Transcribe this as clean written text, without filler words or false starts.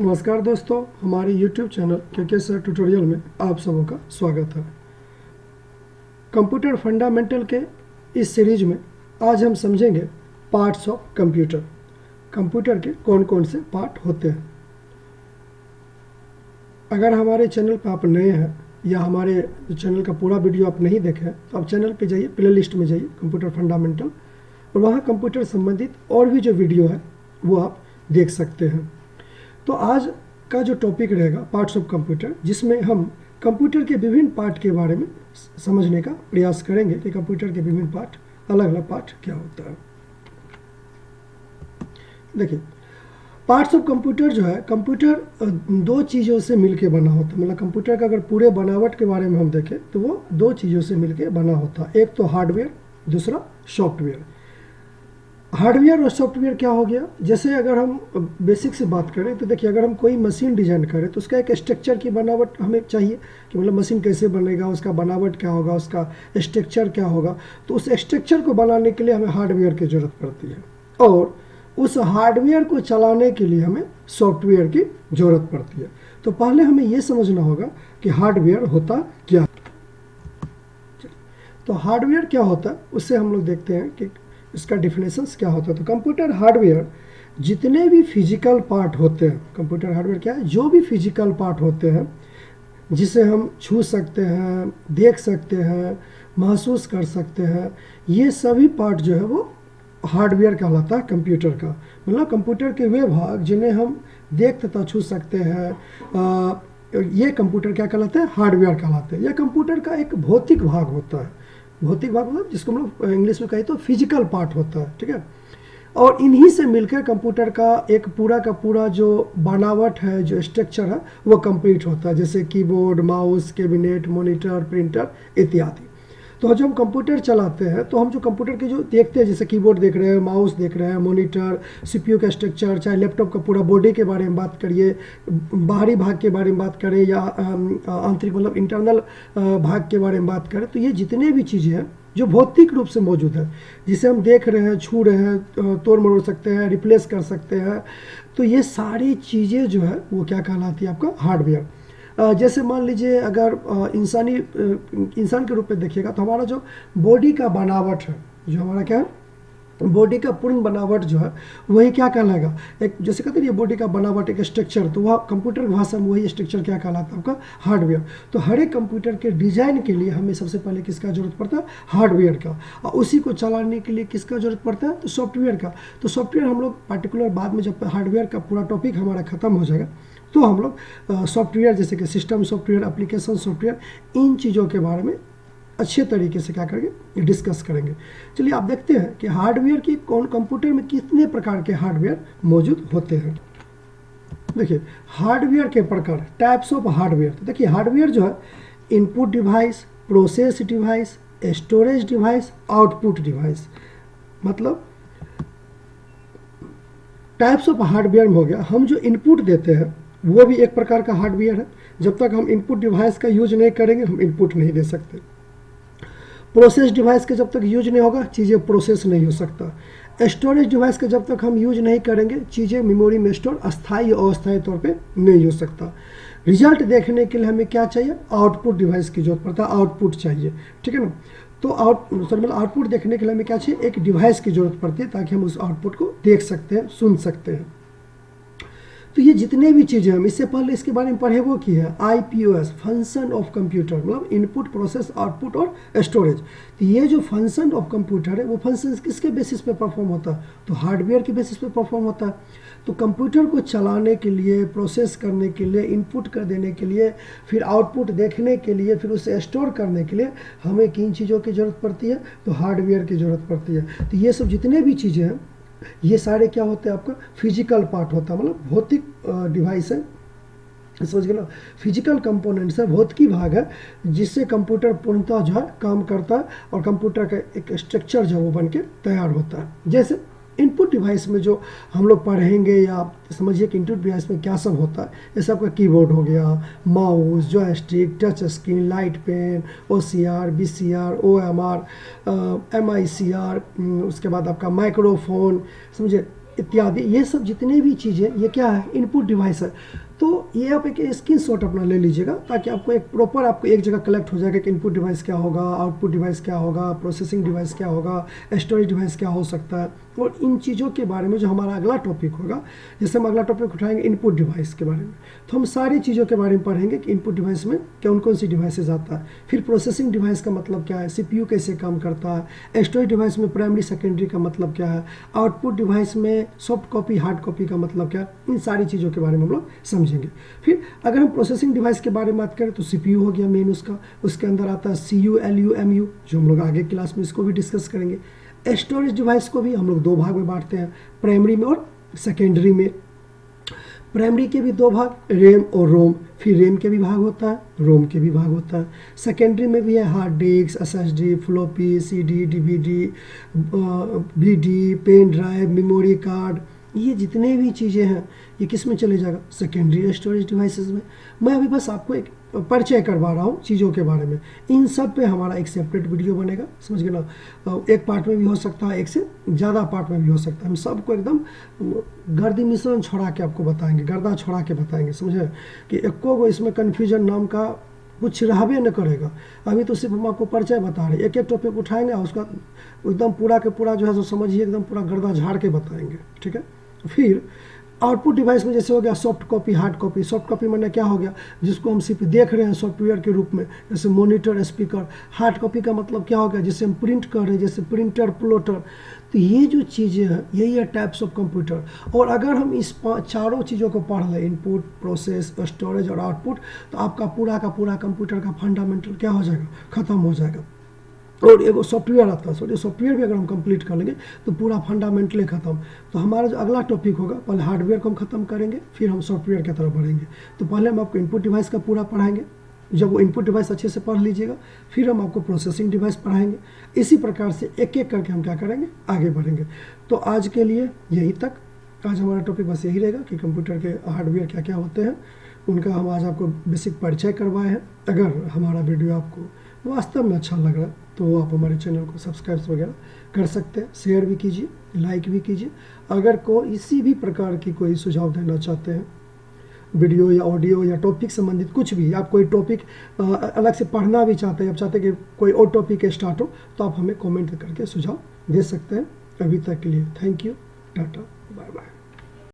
नमस्कार दोस्तों, हमारे YouTube चैनल के सर ट्यूटोरियल में आप सबों का स्वागत है। कंप्यूटर फंडामेंटल के इस सीरीज में आज हम समझेंगे पार्ट्स ऑफ कंप्यूटर। कंप्यूटर के कौन कौन से पार्ट होते हैं। अगर हमारे चैनल पर आप नए हैं या हमारे चैनल का पूरा वीडियो आप नहीं देखे हैं तो आप चैनल पे जाइए, प्ले लिस्ट में जाइए कंप्यूटर फंडामेंटल, और वहाँ कंप्यूटर संबंधित और भी जो वीडियो है वो आप देख सकते हैं। तो आज का जो टॉपिक रहेगा पार्ट्स ऑफ कंप्यूटर, जिसमें हम कंप्यूटर के विभिन्न पार्ट के बारे में समझने का प्रयास करेंगे कि कंप्यूटर के विभिन्न पार्ट, अलग अलग पार्ट क्या होता है। देखिए, पार्ट्स ऑफ कंप्यूटर जो है, कंप्यूटर दो चीज़ों से मिलके बना होता है। मतलब कंप्यूटर का अगर पूरे बनावट के बारे में हम देखें तो वो दो चीज़ों से मिलके बना होता है। एक तो हार्डवेयर, दूसरा सॉफ्टवेयर। हार्डवेयर और सॉफ्टवेयर क्या हो गया, जैसे अगर हम बेसिक से बात करें तो देखिए, अगर हम कोई मशीन डिजाइन करें तो उसका एक स्ट्रक्चर की बनावट हमें चाहिए कि मतलब मशीन कैसे बनेगा, उसका बनावट क्या होगा, उसका स्ट्रक्चर क्या होगा। तो उस स्ट्रक्चर को बनाने के लिए हमें हार्डवेयर की ज़रूरत पड़ती है, और उस हार्डवेयर को चलाने के लिए हमें सॉफ्टवेयर की ज़रूरत पड़ती है। तो पहले हमें ये समझना होगा कि हार्डवेयर होता क्या है। तो हार्डवेयर क्या होता है उससे हम लोग देखते हैं कि इसका डिफिनेशंस क्या होता है। तो कंप्यूटर हार्डवेयर जितने भी फिजिकल पार्ट होते हैं, कंप्यूटर हार्डवेयर क्या है, जो भी फिजिकल पार्ट होते हैं जिसे हम छू सकते हैं, देख सकते हैं, महसूस कर सकते हैं, ये सभी पार्ट जो है वो हार्डवेयर कहलाता है कंप्यूटर का। मतलब कंप्यूटर के वे भाग जिन्हें हम देख तथा छू सकते हैं, ये कंप्यूटर क्या कहलाते हैं, हार्डवेयर कहलाते हैं। यह कंप्यूटर का एक भौतिक भाग होता है। भौतिक भाग मतलब जिसको हम लोग इंग्लिश में कहें तो फिजिकल पार्ट होता है, ठीक है। और इन्हीं से मिलकर कंप्यूटर का एक पूरा का पूरा जो बनावट है, जो स्ट्रक्चर है, वो कंप्लीट होता है। जैसे keyboard, mouse, cabinet, monitor, printer इत्यादि। तो जब हम कंप्यूटर चलाते हैं तो हम जो कंप्यूटर के जो देखते हैं, जैसे कीबोर्ड देख रहे हैं, माउस देख रहे हैं, मॉनिटर, सीपीयू का स्ट्रक्चर, चाहे लैपटॉप का पूरा बॉडी के बारे में बात करिए, बाहरी भाग के बारे में बात करें, या आंतरिक मतलब इंटरनल भाग के बारे में बात करें, तो ये जितने भी चीज़ें हैं जो भौतिक रूप से मौजूद है, जिसे हम देख रहे हैं, छू रहे हैं, तोड़ मरोड़ सकते हैं, रिप्लेस कर सकते हैं, तो ये सारी चीज़ें जो है वो क्या कहलाती है, आपका हार्डवेयर। जैसे मान लीजिए अगर इंसान के रूप में देखिएगा तो हमारा जो बॉडी का बनावट है, जो हमारा क्या है, बॉडी का पूर्ण बनावट जो है वही क्या कहलाएगा, एक जैसे कहते हैं ये बॉडी का बनावट, एक स्ट्रक्चर, तो वह कंप्यूटर की भाषा में वही स्ट्रक्चर क्या कहलाता है, आपका हार्डवेयर। तो हर एक कंप्यूटर के डिजाइन के लिए हमें सबसे पहले किसका जरूरत पड़ता है, हार्डवेयर का, और उसी को चलाने के लिए किसका जरूरत पड़ता है, तो सॉफ्टवेयर का। तो सॉफ्टवेयर हम लोग पार्टिकुलर बाद में, जब हार्डवेयर का पूरा टॉपिक हमारा खत्म हो जाएगा तो हम लोग सॉफ्टवेयर, जैसे कि सिस्टम सॉफ्टवेयर, एप्लीकेशन सॉफ्टवेयर, इन चीज़ों के बारे में अच्छे तरीके से क्या करेंगे, डिस्कस करेंगे। चलिए आप देखते हैं कि हार्डवेयर की कौन, कंप्यूटर में कितने प्रकार के हार्डवेयर मौजूद होते हैं। देखिए हार्डवेयर के प्रकार, टाइप्स ऑफ हार्डवेयर। तो देखिए हार्डवेयर जो है, input device, process device, storage device, output device. मतलब टाइप्स ऑफ हार्डवेयर में हो गया, हम जो इनपुट देते हैं वो भी एक प्रकार का हार्डवेयर है। जब तक हम इनपुट डिवाइस का यूज नहीं करेंगे हम इनपुट नहीं दे सकते। प्रोसेस डिवाइस का जब तक यूज नहीं होगा चीज़ें प्रोसेस नहीं हो सकता। स्टोरेज डिवाइस का जब तक हम यूज नहीं करेंगे चीज़ें मेमोरी में स्टोर अस्थायी और अस्थायी तौर पे नहीं हो सकता। रिजल्ट देखने के लिए हमें क्या चाहिए, आउटपुट डिवाइस की जरूरत पड़ता है, आउटपुट चाहिए, ठीक है ना। तो आउटपुट देखने के लिए हमें क्या चाहिए, एक डिवाइस की जरूरत पड़ती है ताकि हम उस आउटपुट को देख सकते हैं, सुन सकते हैं। तो ये जितने भी चीज़ें हम इससे पहले इसके बारे में पढ़े वो की है, IPOS, फंक्शन ऑफ कंप्यूटर, मतलब इनपुट, प्रोसेस, आउटपुट और स्टोरेज। तो ये जो फंक्शन ऑफ कंप्यूटर है वो फंक्शन किसके बेसिस पे परफॉर्म होता है, तो हार्डवेयर के बेसिस पे परफॉर्म होता है। तो कंप्यूटर को चलाने के लिए, प्रोसेस करने के लिए, इनपुट कर देने के लिए, फिर आउटपुट देखने के लिए, फिर उसे स्टोर करने के लिए हमें किन चीज़ों की ज़रूरत पड़ती है, तो हार्डवेयर की ज़रूरत पड़ती है। तो ये सब जितने भी चीज़ें हैं ये सारे क्या होते हैं, आपका फिजिकल पार्ट होता है, मतलब भौतिक डिवाइस है, समझ गए ना। फिजिकल कंपोनेंट्स है, भौतिकी भाग है, जिससे कंप्यूटर पूर्णतः जो है काम करता है और कंप्यूटर का एक स्ट्रक्चर जो वो बन के तैयार होता है। जैसे इनपुट डिवाइस में जो हम लोग पढ़ेंगे, या आप समझिए कि इनपुट डिवाइस में क्या सब होता है। जैसे आपका कीबोर्ड हो गया, mouse, joystick, touch screen, light pen, OCR, BCR, OMR, MICR, उसके बाद आपका माइक्रोफोन, समझिए इत्यादि, ये सब जितने भी चीज़ें ये क्या है, इनपुट डिवाइस है। तो ये आप एक स्क्रीनशॉट अपना ले लीजिएगा ताकि आपको एक प्रॉपर आपको एक जगह कलेक्ट हो जाएगा कि इनपुट डिवाइस क्या होगा, आउटपुट डिवाइस क्या होगा, प्रोसेसिंग डिवाइस क्या होगा, स्टोरेज डिवाइस क्या हो सकता है। और इन चीज़ों के बारे में जो हमारा अगला टॉपिक होगा, जैसे हम अगला टॉपिक उठाएंगे इनपुट डिवाइस के बारे में, तो हम सारी चीज़ों के बारे में पढ़ेंगे कि इनपुट डिवाइस में कौन कौन सी डिवाइसेज आता है, फिर प्रोसेसिंग डिवाइस का मतलब क्या है, सीपीयू कैसे काम करता है, स्टोरेज डिवाइस में प्राइमरी सेकेंडरी का मतलब क्या है, आउटपुट डिवाइस में सॉफ्ट कॉपी हार्ड कॉपी का मतलब क्या है, इन सारी चीज़ों के बारे में हम लोग समझेंगे। फिर अगर हम प्रोसेसिंग डिवाइस के बारे में बात करें तो सीपीयू हो गया मेन उसका, उसके अंदर आता है सीयू, एलयू, एमयू, जो हम लोग आगे क्लास में इसको भी डिस्कस करेंगे। स्टोरेज डिवाइस को भी हम लोग दो भाग में बांटते हैं, प्राइमरी में और सेकेंडरी में। प्राइमरी के भी दो भाग, रैम और रोम, फिर रैम के भी भाग होता है, रोम के भी भाग होता है। सेकेंडरी में भी है hard disk, SSD, floppy, CD, DVD, VD, pen drive, memory card, ये जितने भी चीज़ें हैं ये किस में चले जाएगा, सेकेंडरी स्टोरेज डिवाइसेस में। मैं अभी बस आपको एक परिचय करवा रहा हूँ चीज़ों के बारे में, इन सब पे हमारा एक सेपरेट वीडियो बनेगा, समझ गए ना। एक पार्ट में भी हो सकता है, एक से ज़्यादा पार्ट में भी हो सकता है। हम सबको एकदम गर्दी मिश्रण छोड़ा के आपको बताएंगे, गर्दा छोड़ा के बताएंगे, समझे, कि एको को इसमें कन्फ्यूजन नाम का कुछ रहबे न करेगा। अभी तो सिर्फ हम आपको परिचय बता रहे हैं, एक एक टॉपिक उठाएंगे और उसका एकदम पूरा के पूरा जो है सो समझिए एकदम पूरा गर्दा झाड़ के बताएंगे, ठीक है। फिर आउटपुट डिवाइस में जैसे हो गया soft copy hard copy. Soft copy मैंने क्या हो गया, जिसको हम सिर्फ देख रहे हैं सॉफ्टवेयर के रूप में, जैसे मॉनिटर, स्पीकर। हार्ड कॉपी का मतलब क्या हो गया, जिसे हम प्रिंट कर रहे हैं, जैसे प्रिंटर, प्लॉटर। तो ये जो चीज़ें हैं यही है टाइप्स ऑफ कंप्यूटर। और अगर हम इस चारों चीज़ों को पढ़ लें, इनपुट, प्रोसेस, स्टोरेज और आउटपुट, तो आपका पूरा का पूरा कंप्यूटर का फंडामेंटल क्या हो जाएगा, ख़त्म हो जाएगा। और एगो सॉफ्टवेयर आता है, सॉफ्टवेयर भी अगर हम कंप्लीट कर लेंगे तो पूरा फंडामेंटली खत्म। तो हमारा जो अगला टॉपिक होगा, पहले हार्डवेयर को हम खत्म करेंगे, फिर हम सॉफ्टवेयर की तरफ बढ़ेंगे। तो पहले हम आपको इनपुट डिवाइस का पूरा पढ़ाएंगे, जब वो इनपुट डिवाइस अच्छे से पढ़ लीजिएगा फिर हम आपको प्रोसेसिंग डिवाइस पढ़ाएंगे। इसी प्रकार से एक एक करके हम क्या करेंगे, आगे बढ़ेंगे। तो आज के लिए यही तक, आज हमारा टॉपिक बस यही रहेगा कि कंप्यूटर के हार्डवेयर क्या क्या होते हैं, उनका हम आज आपको बेसिक परिचय करवाए हैं। अगर हमारा वीडियो आपको वास्तव में अच्छा लग रहा है तो आप हमारे चैनल को सब्सक्राइब वगैरह कर सकते हैं, शेयर भी कीजिए, लाइक भी कीजिए। अगर कोई इसी भी प्रकार की कोई सुझाव देना चाहते हैं, वीडियो या ऑडियो या टॉपिक संबंधित कुछ भी, आप कोई टॉपिक अलग से पढ़ना भी चाहते हैं, आप चाहते हैं कि कोई और टॉपिक स्टार्ट हो, तो आप हमें कमेंट करके सुझाव दे सकते हैं। अभी तक के लिए thank you, tata, bye bye.